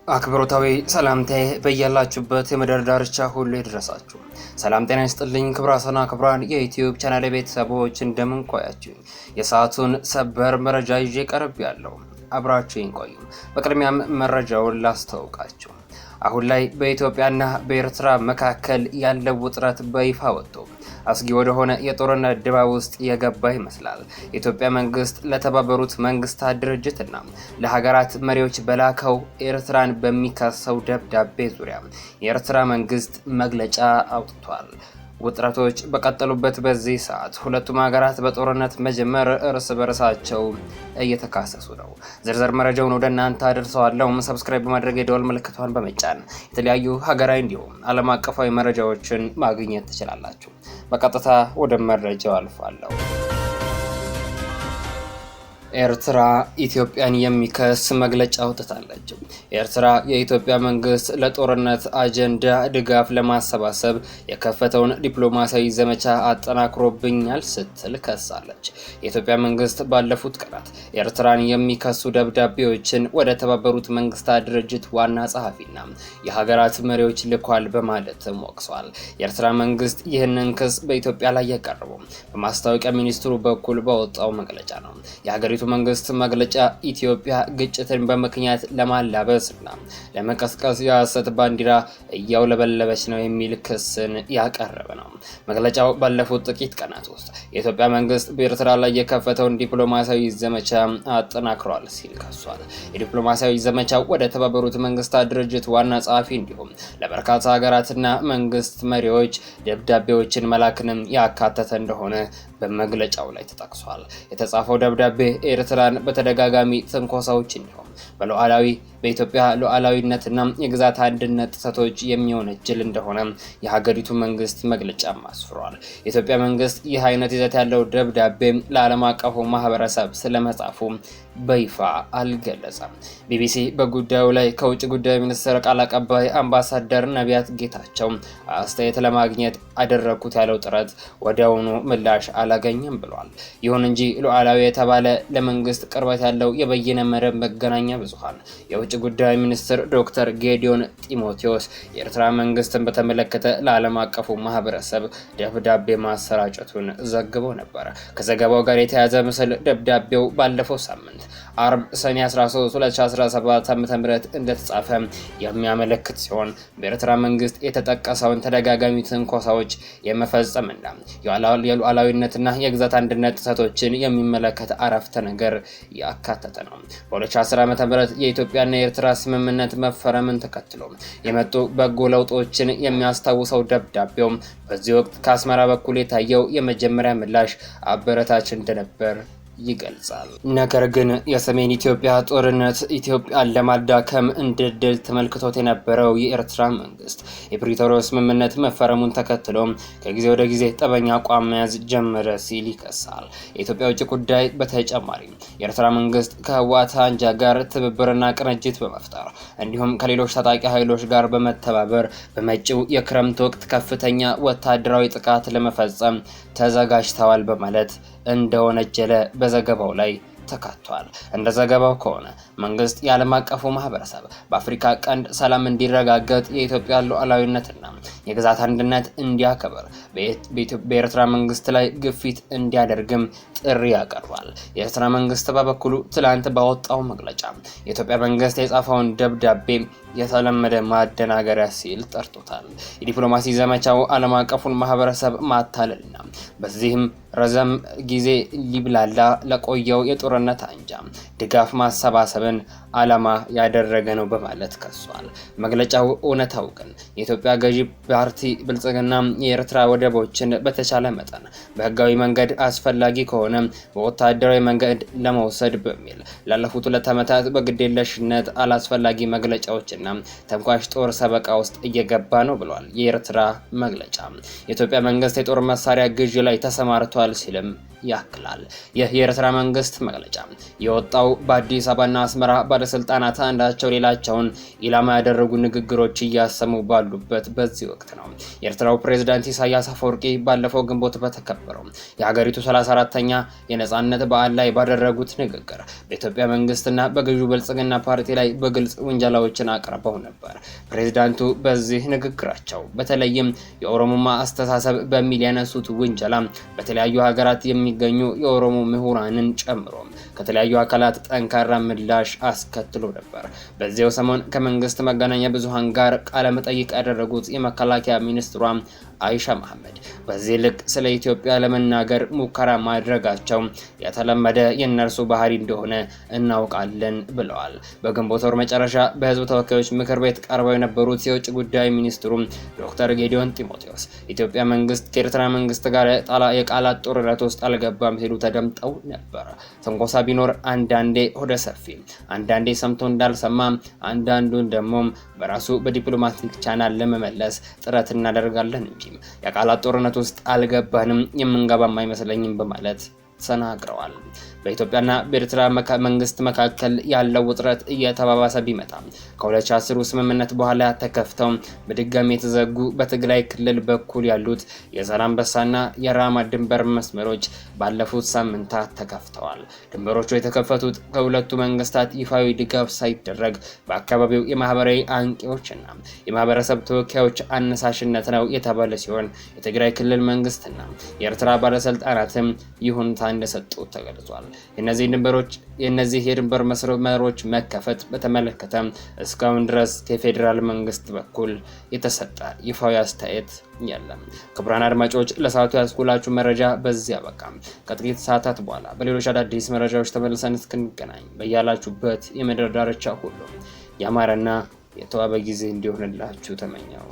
አክብሮታዊ ሰላምታዬ በያላችሁበት የምድር ዳርቻ ሁሉ ይድረሳችሁ። ሰላም ጤና ይስጥልኝ። ክብራትና ክብራን የዩቲዩብ ቻናል ቤተሰቦች እንደምን ቆያችሁ? የሰዓቱን ሰበር መረጃ ይዤ ቀርቤያለሁ። አብራችሁኝ ቆዩ። በቅድሚያም መረጃውን ላስተዋውቃችሁ። አሁን ላይ በኢትዮጵያና በኤርትራ መካከል ያለው ውጥረት በይፋ ወጥቶ አስጊ ወደሆነ የጦርነት ድባብ ውስጥ የገባ ይመስላል። የኢትዮጵያ መንግስት ለተባበሩት መንግስታት ድርጅትና ለሀገራት መሪዎች በላከው ኤርትራን በሚከሰው ደብዳቤ ዙሪያ የኤርትራ መንግስት መግለጫ አውጥቷል። ውጥረቶች በቀጠሉበት በዚህ ሰዓት ሁለቱም ሀገራት በጦርነት መጀመር እርስ በርሳቸው እየተካሰሱ ነው። ዝርዝር መረጃውን ወደ እናንተ አደርሰዋለሁ። ሰብስክራይብ በማድረግ የደወል ምልክቷን በመጫን የተለያዩ ሀገራዊ እንዲሁም ዓለም አቀፋዊ መረጃዎችን ማግኘት ትችላላችሁ። በቀጥታ ወደ መረጃው አልፋለሁ። ኤርትራ ኢትዮጵያን የሚከስ መግለጫ አውጥታለች። ኤርትራ የኢትዮጵያ መንግስት ለጦርነት አጀንዳ ድጋፍ ለማሰባሰብ የከፈተውን ዲፕሎማሲያዊ ዘመቻ አጠናክሮብኛል ስትል ከሳለች። የኢትዮጵያ መንግስት ባለፉት ቀናት ኤርትራን የሚከሱ ደብዳቤዎችን ወደ ተባበሩት መንግስታት ድርጅት ዋና ጸሐፊና የሀገራት መሪዎች ልኳል በማለትም ወቅሷል። የኤርትራ መንግስት ይህንን ክስ በኢትዮጵያ ላይ ያቀረበው በማስታወቂያ ሚኒስትሩ በኩል ባወጣው መግለጫ ነው። የሀገሪቱ መንግስት መግለጫ ኢትዮጵያ ግጭትን በምክንያት ለማላበስና ለመቀስቀስ የሐሰት ባንዲራ እያውለበለበች ነው የሚል ክስን ያቀረበ ነው። መግለጫው ባለፉት ጥቂት ቀናት ውስጥ የኢትዮጵያ መንግስት በኤርትራ ላይ የከፈተውን ዲፕሎማሲያዊ ዘመቻ አጠናክሯል ሲል ከሷል። የዲፕሎማሲያዊ ዘመቻው ወደ ተባበሩት መንግስታት ድርጅት ዋና ጸሐፊ እንዲሁም ለበርካታ ሀገራትና መንግስት መሪዎች ደብዳቤዎችን መላክንም ያካተተ እንደሆነ በመግለጫው ላይ ተጠቅሷል። የተጻፈው ደብዳቤ ኤርትራን በተደጋጋሚ ትንኮሳዎች እንዲሁም በኢትዮጵያ ሉዓላዊነትና የግዛት አንድነት ጥሰቶች የሚወነጀል እንደሆነ የሀገሪቱ መንግስት መግለጫ አስፍሯል። የኢትዮጵያ መንግስት ይህ አይነት ይዘት ያለው ደብዳቤ ለዓለም አቀፉ ማህበረሰብ ስለመጻፉ በይፋ አልገለጸም። ቢቢሲ በጉዳዩ ላይ ከውጭ ጉዳይ ሚኒስትር ቃል አቀባይ አምባሳደር ነቢያት ጌታቸው አስተያየት ለማግኘት አደረኩት ያለው ጥረት ወዲያውኑ ምላሽ አላገኘም ብሏል። ይሁን እንጂ ሉዓላዊ የተባለ ለመንግስት ቅርበት ያለው የበይነ መረብ መገናኛ ብዙሃን የውጭ ጉዳይ ሚኒስትር ዶክተር ጌዲዮን ጢሞቴዎስ የኤርትራ መንግስትን በተመለከተ ለዓለም አቀፉ ማህበረሰብ ደብዳቤ ማሰራጨቱን ዘግበው ነበር። ከዘገባው ጋር የተያያዘ ምስል ደብዳቤው ባለፈው ሳምንት አርብ ሰኔ 13 2017 ዓ.ም እንደተጻፈ የሚያመለክት ሲሆን በኤርትራ መንግስት የተጠቀሰውን ተደጋጋሚ ትንኮሳዎች የመፈጸምና የሉዓላዊነትና የግዛት አንድነት ጥሰቶችን የሚመለከት አረፍተ ነገር ያካተተ ነው። በ2010 ዓ.ም የኢትዮጵያና የኤርትራ ስምምነት መፈረምን ተከትሎ የመጡ በጎ ለውጦችን የሚያስታውሰው ደብዳቤው በዚህ ወቅት ከአስመራ በኩል የታየው የመጀመሪያ ምላሽ አበረታች እንደነበር ይገልጻል። ነገር ግን የሰሜን ኢትዮጵያ ጦርነት ኢትዮጵያን ለማዳከም እንደ ድል ተመልክቶት የነበረው የኤርትራ መንግስት የፕሪቶሪያው ስምምነት መፈረሙን ተከትሎ ከጊዜ ወደ ጊዜ ጠበኛ አቋም መያዝ ጀመረ ሲል ይከሳል። የኢትዮጵያ ውጭ ጉዳይ በተጨማሪ የኤርትራ መንግስት ከህወሓት አንጃ ጋር ትብብርና ቅንጅት በመፍጠር እንዲሁም ከሌሎች ታጣቂ ኃይሎች ጋር በመተባበር በመጪው የክረምት ወቅት ከፍተኛ ወታደራዊ ጥቃት ለመፈጸም ተዘጋጅተዋል በማለት እንደወነጀለ በዘገባው ላይ ተካቷል። እንደ ዘገባው ከሆነ መንግስት የዓለም አቀፉ ማህበረሰብ በአፍሪካ ቀንድ ሰላም እንዲረጋገጥ የኢትዮጵያ ሉዓላዊነትና የግዛት አንድነት እንዲያከብር በኤርትራ መንግስት ላይ ግፊት እንዲያደርግም ጥሪ ያቀርባል። የኤርትራ መንግስት በበኩሉ ትላንት ባወጣው መግለጫ የኢትዮጵያ መንግስት የጻፈውን ደብዳቤ የተለመደ ማደናገሪያ ሲል ጠርቶታል። የዲፕሎማሲ ዘመቻው ዓለም አቀፉን ማህበረሰብ ማታለልና በዚህም ረዘም ጊዜ ሊብላላ ለቆየው የጦርነት አንጃ ድጋፍ ማሰባሰብን ዓላማ ያደረገ ነው በማለት ከሷል። መግለጫው እውነታው ግን የኢትዮጵያ ገዢ ፓርቲ ብልጽግና የኤርትራ ወደቦችን በተቻለ መጠን በህጋዊ መንገድ አስፈላጊ ከሆነ በወታደራዊ መንገድ ለመውሰድ በሚል ላለፉት 2 ዓመታት በግዴለሽነት አላስፈላጊ መግለጫዎችና ተንኳሽ ጦር ሰበቃ ውስጥ እየገባ ነው ብሏል የኤርትራ መግለጫ። የኢትዮጵያ መንግስት የጦር መሳሪያ ግዢ ላይ ተሰማርቷል ሲልም ያክላል። ይህ የኤርትራ መንግስት መግለጫ የወጣው በአዲስ አበባና አስመራ ባለስልጣናት አንዳቸው ሌላቸውን ኢላማ ያደረጉ ንግግሮች እያሰሙ ባሉበት በዚህ ወቅት ነው። የኤርትራው ፕሬዝዳንት ኢሳያስ አፈወርቂ ባለፈው ግንቦት በተከበረው የሀገሪቱ 34ኛ የነጻነት በዓል ላይ ባደረጉት ንግግር በኢትዮጵያ መንግስትና በገዢው ብልጽግና ፓርቲ ላይ በግልጽ ውንጀላዎችን አቅርበው ነበር። ፕሬዝዳንቱ በዚህ ንግግራቸው በተለይም የኦሮሞማ አስተሳሰብ በሚል ያነሱት ውንጀላ በተለያዩ ሀገራት የሚገኙ የኦሮሞ ምሁራንን ጨምሮ ከተለያዩ አካላት ጠንካራ ምላሽ አስከትሎ ነበር። በዚያው ሰሞን ከመንግስት መገናኛ ብዙሃን ጋር ቃለ መጠይቅ ያደረጉት የመከላከያ ሚኒስትሯ አይሻ መሐመድ በዚህ ልክ ስለ ኢትዮጵያ ለመናገር ሙከራ ማድረጋቸው የተለመደ የነርሱ ባህሪ እንደሆነ እናውቃለን ብለዋል። በግንቦት ወር መጨረሻ በህዝብ ተወካዮች ምክር ቤት ቀርበው የነበሩት የውጭ ጉዳይ ሚኒስትሩ ዶክተር ጌዲዮን ጢሞቴዎስ ኢትዮጵያ መንግስት ከኤርትራ መንግስት ጋር የቃላት ጦርነት ውስጥ አልገባም ሲሉ ተደምጠው ነበር። ትንኮሳ ቢኖር አንዳንዴ ሆደ ሰፊ፣ አንዳንዴ ሰምቶ እንዳልሰማ፣ አንዳንዱን ደግሞ በራሱ በዲፕሎማቲክ ቻናል ለመመለስ ጥረት እናደርጋለን እንጂ የቃላት ጦርነት ውስጥ አልገባንም፣ የምንገባም አይመስለኝም በማለት ተናግረዋል። በኢትዮጵያና በኤርትራ መንግስት መካከል ያለው ውጥረት እየተባባሰ ቢመጣም ከ2010 ስምምነት በኋላ ተከፍተው በድጋሚ የተዘጉ በትግራይ ክልል በኩል ያሉት የዛላምበሳና የራማ ድንበር መስመሮች ባለፉት ሳምንታት ተከፍተዋል። ድንበሮቹ የተከፈቱት ከሁለቱ መንግስታት ይፋዊ ድጋፍ ሳይደረግ በአካባቢው የማህበራዊ አንቂዎችና የማህበረሰብ ተወካዮች አነሳሽነት ነው የተባለ ሲሆን የትግራይ ክልል መንግስትና የኤርትራ ባለስልጣናትም ይሁንታ እንደሰጡ ተገልጿል። የነዚህ የድንበር መስመሮች መከፈት በተመለከተ እስካሁን ድረስ ከፌዴራል መንግስት በኩል የተሰጠ ይፋዊ አስተያየት የለም። ክቡራን አድማጮች ለሰዓቱ ያስኩላችሁ መረጃ በዚህ አበቃ። ከጥቂት ሰዓታት በኋላ በሌሎች አዳዲስ መረጃዎች ተመልሰን እስክንገናኝ በያላችሁበት የምድር ዳርቻ ሁሉ ያማረና የተዋበ ጊዜ እንዲሆንላችሁ ተመኘው።